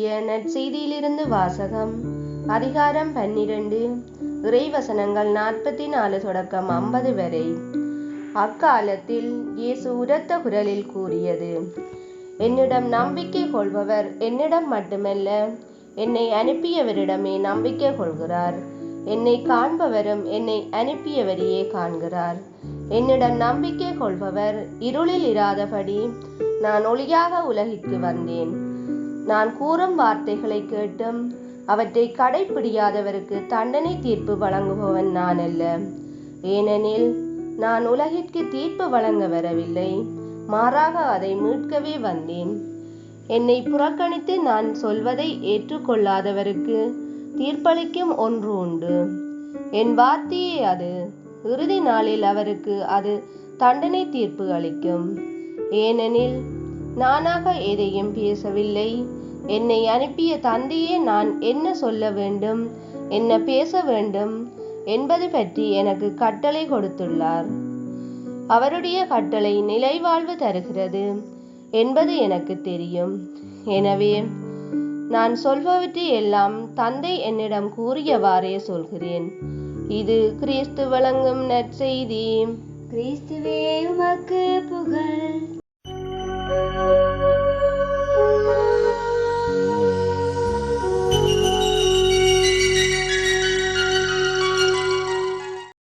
எழுதிய நற்செய்தியிலிருந்து வாசகம். அதிகாரம் 12, இறைவசனங்கள் 44 தொடக்கம் 50 வரை. அக்காலத்தில் இயேசு உரத்த குரலில் கூறியது: என்னிடம் நம்பிக்கை கொள்பவர் என்னிடம் மட்டுமல்ல, என்னை அனுப்பியவரிடமே நம்பிக்கை கொள்கிறார். என்னை காண்பவரும் என்னை அனுப்பியவரையே காண்கிறார். என்னிடம் நம்பிக்கை கொள்பவர் இருளில் இராதபடி நான் ஒளியாக உலகிற்கு வந்தேன். நான் கூறும் வார்த்தைகளை கேட்டும் அவற்றை கடைப்பிடியாதவருக்கு தண்டனை தீர்ப்பு வழங்குபவன் நான் அல்ல. ஏனெனில் நான் உலகிற்கு தீர்ப்பு வழங்க வரவில்லை, மாறாக அதை மீட்கவே வந்தேன். என்னை புறக்கணித்து நான் சொல்வதை ஏற்றுக்கொள்ளாதவருக்கு தீர்ப்பளிக்கும் ஒன்று உண்டு. என் வார்த்தையே அது. இறுதி நாளில் அவருக்கு அது தண்டனை தீர்ப்பு அளிக்கும். ஏனெனில் நானாக எதையும் பேசவில்லை, என்னை அனுப்பிய தந்தையே நான் என்ன சொல்ல வேண்டும், என்ன பேச வேண்டும் என்பது பற்றி எனக்கு கட்டளை கொடுத்துள்ளார். அவருடைய கட்டளை நிலைவாழ்வு தருகிறது என்பது எனக்கு தெரியும். எனவே நான் சொல்பவற்றை எல்லாம் தந்தை என்னிடம் கூறியவாறே சொல்கிறேன். இது கிறிஸ்து வழங்கும் நற்செய்தி. கிறிஸ்துவே உமக்கு புகழ்.